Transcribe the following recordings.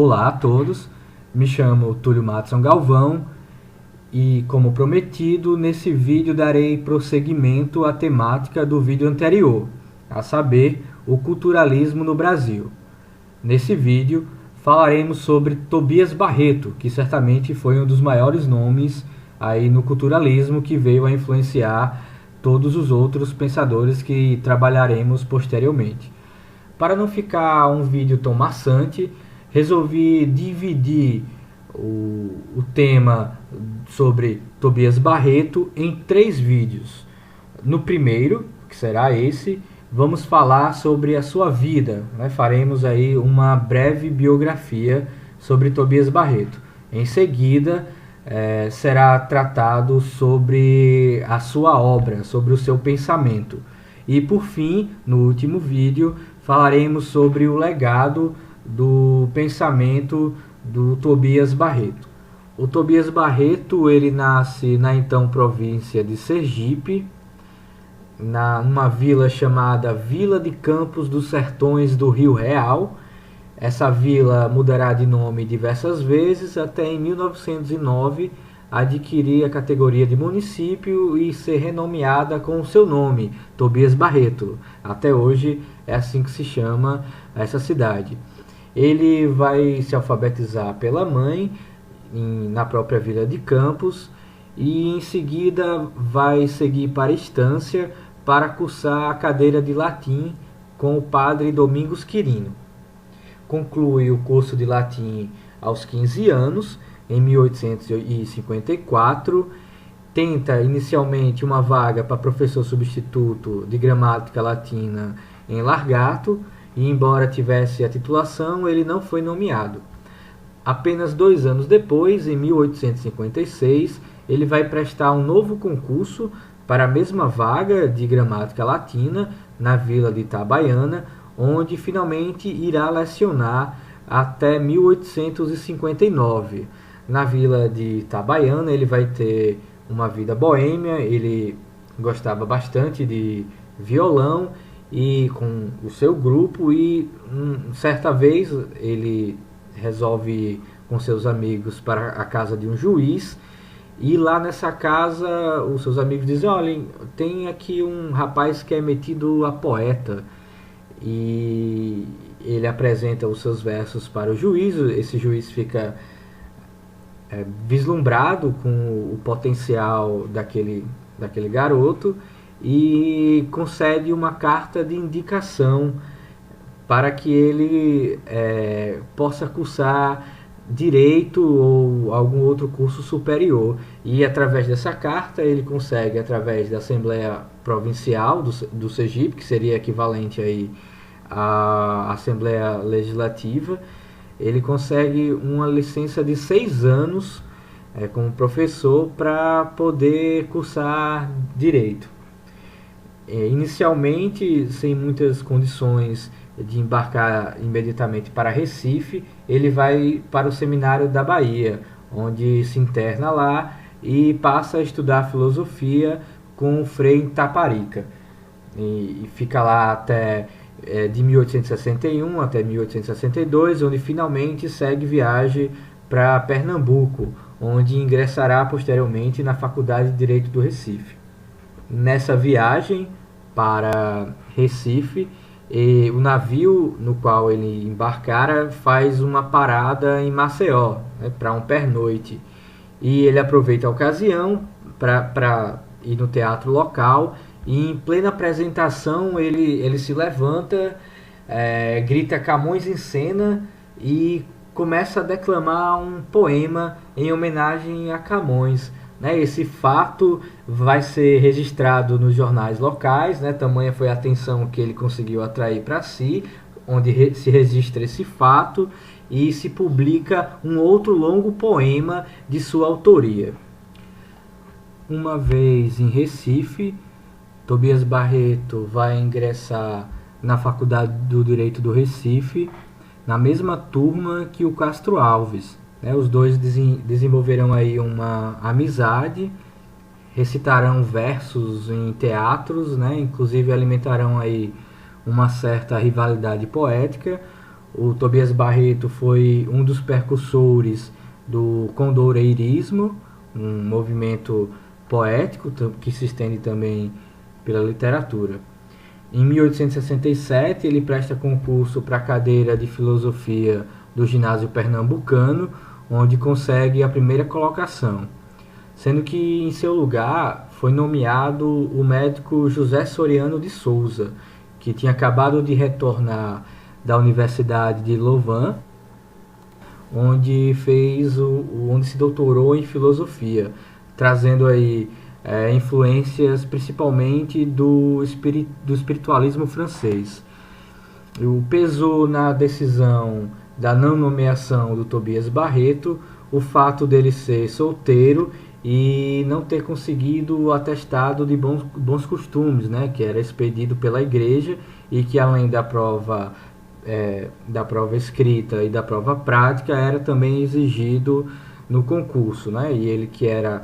Olá a todos, me chamo Túlio Matson Galvão e, como prometido, nesse vídeo darei prosseguimento à temática do vídeo anterior, a saber, o culturalismo no Brasil. Nesse vídeo falaremos sobre Tobias Barreto, que certamente foi um dos maiores nomes aí no culturalismo que veio a influenciar todos os outros pensadores que trabalharemos posteriormente. Para não ficar um vídeo tão maçante, resolvi dividir o tema sobre Tobias Barreto em 3 vídeos. No primeiro, que será esse, vamos falar sobre a sua vida, né? Faremos aí uma breve biografia sobre Tobias Barreto. Em seguida, será tratado sobre a sua obra, sobre o seu pensamento. E por fim, no último vídeo, falaremos sobre o legado do pensamento do Tobias Barreto. O Tobias Barreto, ele nasce na então província de Sergipe, numa vila chamada Vila de Campos dos Sertões do Rio Real. Essa vila mudará de nome diversas vezes até em 1909 adquirir a categoria de município e ser renomeada com o seu nome, Tobias Barreto. Até hoje é assim que se chama essa cidade. Ele vai se alfabetizar pela mãe na própria Vila de Campos e em seguida vai seguir para a Estância para cursar a cadeira de latim com o padre Domingos Quirino. Conclui o curso de latim aos 15 anos, em 1854, tenta inicialmente uma vaga para professor substituto de gramática latina em Largato, e embora tivesse a titulação, ele não foi nomeado. Apenas 2 anos depois, em 1856, ele vai prestar um novo concurso para a mesma vaga de gramática latina na vila de Itabaiana, onde finalmente irá lecionar até 1859. Na vila de Itabaiana ele vai ter uma vida boêmia, ele gostava bastante de violão e com o seu grupo, e certa vez ele resolve com seus amigos para a casa de um juiz, e lá nessa casa os seus amigos dizem: olhem, tem aqui um rapaz que é metido a poeta. E ele apresenta os seus versos para o juiz. Esse juiz fica vislumbrado com o potencial daquele garoto e concede uma carta de indicação para que ele possa cursar direito ou algum outro curso superior. E através dessa carta ele consegue, através da Assembleia Provincial do Sergipe, que seria equivalente aí à Assembleia Legislativa, ele consegue uma licença de 6 anos como professor para poder cursar direito. Inicialmente, sem muitas condições de embarcar imediatamente para Recife, ele vai para o Seminário da Bahia, onde se interna lá e passa a estudar filosofia com o Frei Taparica. E fica lá até de 1861 até 1862, onde finalmente segue viagem para Pernambuco, onde ingressará posteriormente na Faculdade de Direito do Recife. Nessa viagem para Recife, o navio no qual ele embarcara faz uma parada em Maceió, para um pernoite, e ele aproveita a ocasião para ir no teatro local, e em plena apresentação ele se levanta, grita Camões em cena e começa a declamar um poema em homenagem a Camões. Esse fato vai ser registrado nos jornais locais, tamanha foi a atenção que ele conseguiu atrair para si, onde se registra esse fato e se publica um outro longo poema de sua autoria. Uma vez em Recife, Tobias Barreto vai ingressar na Faculdade do Direito do Recife, na mesma turma que o Castro Alves. Os dois desenvolverão aí uma amizade, recitarão versos em teatros, inclusive alimentarão aí uma certa rivalidade poética. O Tobias Barreto foi um dos precursores do condoreirismo, um movimento poético que se estende também pela literatura. Em 1867, ele presta concurso para a cadeira de filosofia do ginásio pernambucano, onde consegue a primeira colocação, sendo que em seu lugar foi nomeado o médico José Soriano de Souza, que tinha acabado de retornar da Universidade de Louvain, onde onde se doutorou em filosofia, trazendo aí influências principalmente do espiritualismo francês. O pesou na decisão da não nomeação do Tobias Barreto o fato dele ser solteiro e não ter conseguido o atestado de bons costumes, né, que era expedido pela igreja, e que além da prova escrita e da prova prática era também exigido no concurso, né? E ele, que era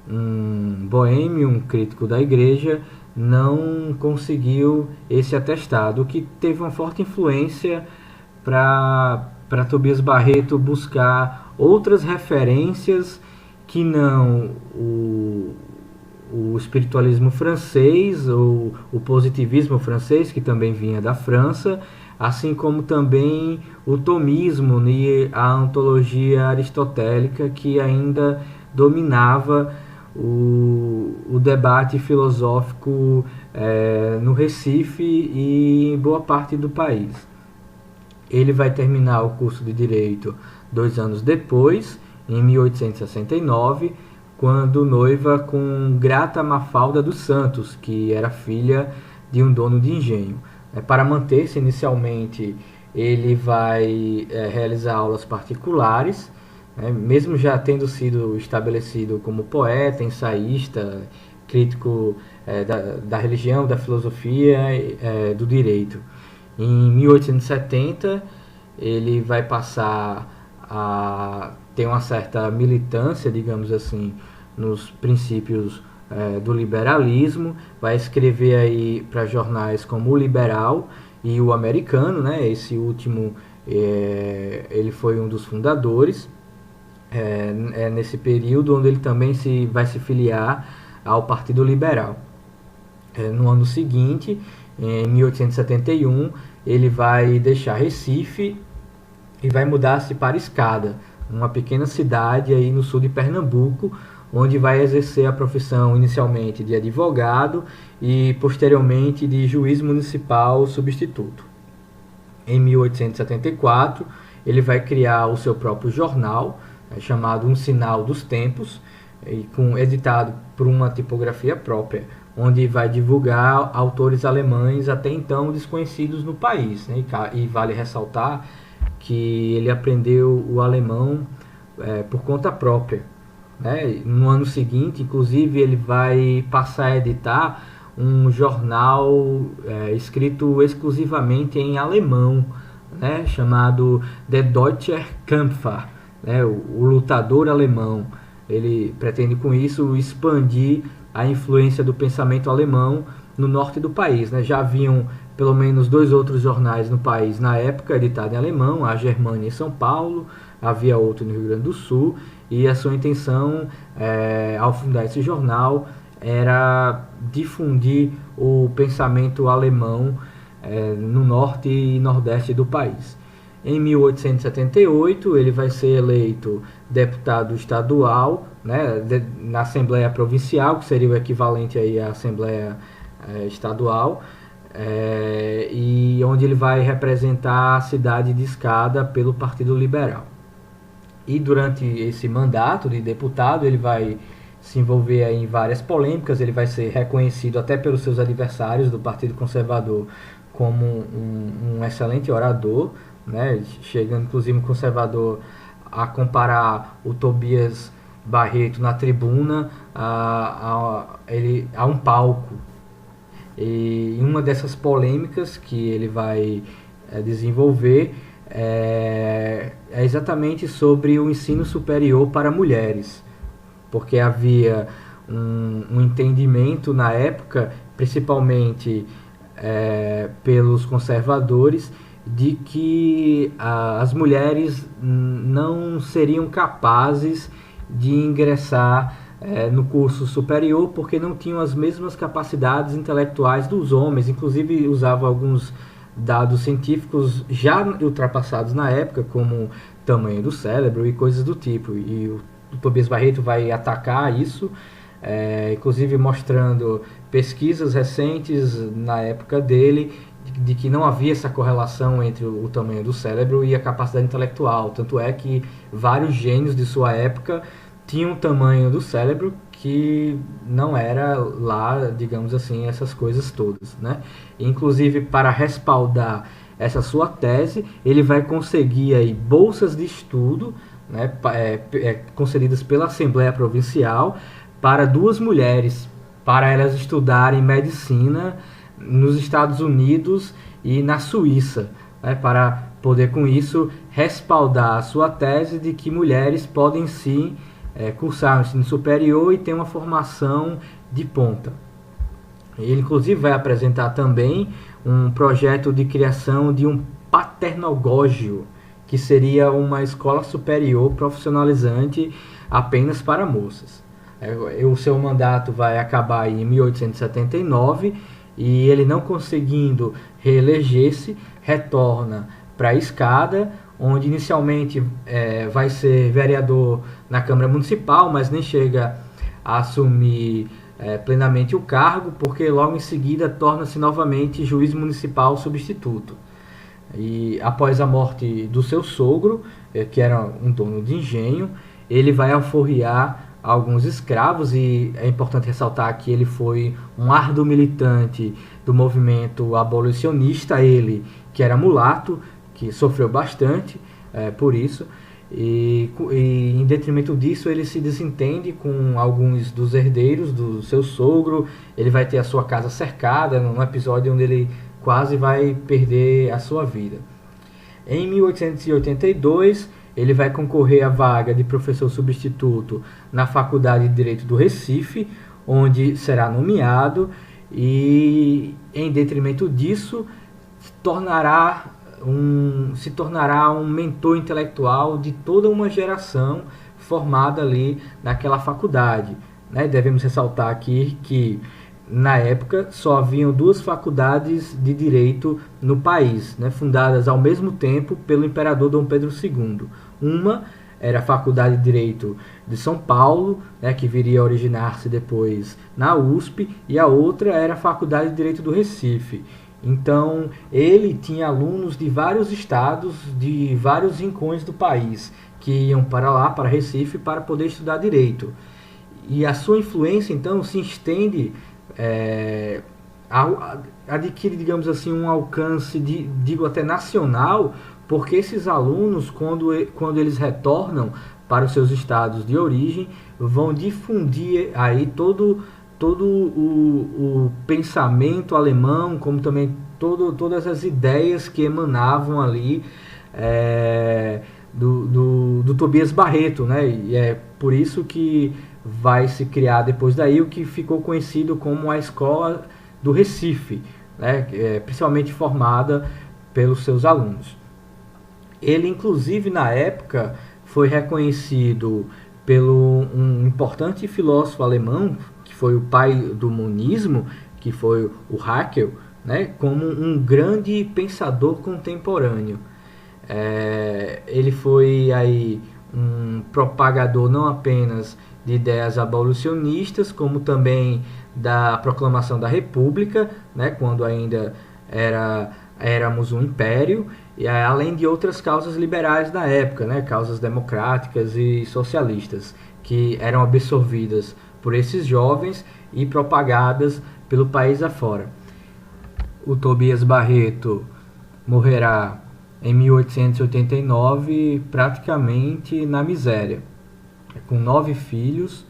um boêmio, um crítico da igreja, não conseguiu esse atestado, o que teve uma forte influência para Tobias Barreto buscar outras referências que não o espiritualismo francês ou o positivismo francês, que também vinha da França, assim como também o tomismo e a ontologia aristotélica, que ainda dominava o debate filosófico no Recife e em boa parte do país. Ele vai terminar o curso de Direito 2 anos depois, em 1869, quando noiva com Grata Mafalda dos Santos, que era filha de um dono de engenho. Para manter-se inicialmente, ele vai realizar aulas particulares, mesmo já tendo sido estabelecido como poeta, ensaísta, crítico da religião, da filosofia, do direito. Em 1870, ele vai passar a ter uma certa militância, digamos assim, nos princípios do liberalismo, vai escrever aí para jornais como o Liberal e o Americano, né? Esse último ele foi um dos fundadores. Nesse período onde ele também vai se filiar ao Partido Liberal. No ano seguinte, em 1871, ele vai deixar Recife e vai mudar-se para Escada, uma pequena cidade aí no sul de Pernambuco, onde vai exercer a profissão inicialmente de advogado e posteriormente de juiz municipal substituto. Em 1874, ele vai criar o seu próprio jornal, chamado Um Sinal dos Tempos, editado por uma tipografia própria, onde vai divulgar autores alemães até então desconhecidos no país, né? E vale ressaltar que ele aprendeu o alemão por conta própria, né? No ano seguinte, inclusive, ele vai passar a editar um jornal escrito exclusivamente em alemão, né? Chamado Der Deutscher Kämpfer, o lutador alemão. Ele pretende com isso expandir a influência do pensamento alemão no norte do país, né? Já haviam pelo menos 2 outros jornais no país na época editados em alemão, a Germânia em São Paulo, havia outro no Rio Grande do Sul, e a sua intenção ao fundar esse jornal era difundir o pensamento alemão no norte e nordeste do país. Em 1878, ele vai ser eleito deputado estadual, né, na Assembleia Provincial, que seria o equivalente aí à Assembleia Estadual, e onde ele vai representar a cidade de Escada pelo Partido Liberal. E durante esse mandato de deputado, ele vai se envolver aí em várias polêmicas. Ele vai ser reconhecido até pelos seus adversários do Partido Conservador como um excelente orador, né? Chegando inclusive um conservador a comparar o Tobias Barreto na tribuna a um palco. E uma dessas polêmicas que ele vai desenvolver é exatamente sobre o ensino superior para mulheres, porque havia um entendimento na época, principalmente pelos conservadores, de que as mulheres não seriam capazes de ingressar no curso superior porque não tinham as mesmas capacidades intelectuais dos homens. Inclusive usava alguns dados científicos já ultrapassados na época, como tamanho do cérebro e coisas do tipo. E o Tobias Barreto vai atacar isso, inclusive mostrando pesquisas recentes na época dele de que não havia essa correlação entre o tamanho do cérebro e a capacidade intelectual. Tanto é que vários gênios de sua época tinham um tamanho do cérebro que não era lá, digamos assim, essas coisas todas, né? Inclusive, para respaldar essa sua tese, ele vai conseguir aí bolsas de estudo, né, concedidas pela Assembleia Provincial para 2 mulheres, para elas estudarem medicina nos Estados Unidos e na Suíça, né, para poder com isso respaldar a sua tese de que mulheres podem sim cursar o ensino superior e ter uma formação de ponta. Ele inclusive vai apresentar também um projeto de criação de um paternogógio, que seria uma escola superior profissionalizante apenas para moças. O seu mandato vai acabar em 1879 e ele, não conseguindo reeleger-se, retorna para a Escada, onde inicialmente vai ser vereador na Câmara Municipal, mas nem chega a assumir plenamente o cargo, porque logo em seguida torna-se novamente juiz municipal substituto. E após a morte do seu sogro, que era um dono de engenho, ele vai alforriar alguns escravos, e é importante ressaltar que ele foi um árduo militante do movimento abolicionista, ele que era mulato, que sofreu bastante por isso, e em detrimento disso ele se desentende com alguns dos herdeiros do seu sogro. Ele vai ter a sua casa cercada, num episódio onde ele quase vai perder a sua vida. Em 1882, ele vai concorrer à vaga de professor substituto na Faculdade de Direito do Recife, onde será nomeado, e em detrimento disso se tornará um mentor intelectual de toda uma geração formada ali naquela faculdade, né? Devemos ressaltar aqui que na época só haviam 2 faculdades de direito no país, né, fundadas ao mesmo tempo pelo imperador Dom Pedro II. Uma era a Faculdade de Direito de São Paulo, né, que viria a originar-se depois na USP, e a outra era a Faculdade de Direito do Recife. Então, ele tinha alunos de vários estados, de vários rincões do país, que iam para lá, para Recife, para poder estudar direito. E a sua influência, então, se estende, adquire, digamos assim, um alcance, digo até nacional, porque esses alunos, quando eles retornam para os seus estados de origem, vão difundir aí todo o pensamento alemão, como também todas as ideias que emanavam ali do Tobias Barreto, né? E é por isso que vai se criar depois daí o que ficou conhecido como a Escola do Recife, né? Principalmente formada pelos seus alunos. Ele, inclusive, na época, foi reconhecido pelo um importante filósofo alemão, que foi o pai do monismo, que foi o Haeckel, né, como um grande pensador contemporâneo. Ele foi aí um propagador não apenas de ideias abolicionistas, como também da proclamação da República, né, quando ainda éramos um império, e além de outras causas liberais da época, né, causas democráticas e socialistas, que eram absorvidas por esses jovens e propagadas pelo país afora. O Tobias Barreto morrerá em 1889 praticamente na miséria, com 9 filhos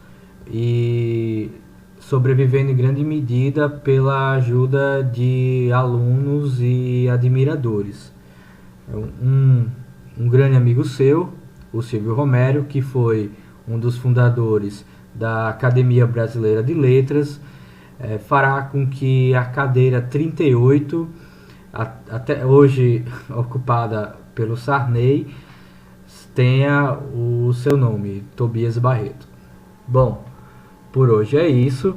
e sobrevivendo em grande medida pela ajuda de alunos e admiradores. Um grande amigo seu, o Silvio Romero, que foi um dos fundadores da Academia Brasileira de Letras, fará com que a cadeira 38 até hoje ocupada pelo Sarney, tenha o seu nome, Tobias Barreto. Bom, por hoje é isso.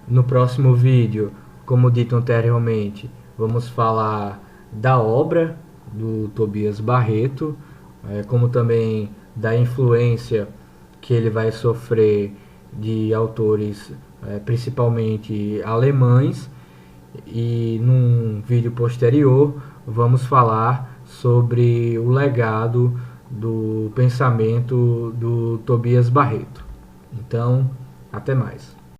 No próximo vídeo, como dito anteriormente, vamos falar da obra do Tobias Barreto, como também da influência que ele vai sofrer de autores principalmente alemães, e num vídeo posterior vamos falar sobre o legado do pensamento do Tobias Barreto. Então, até mais.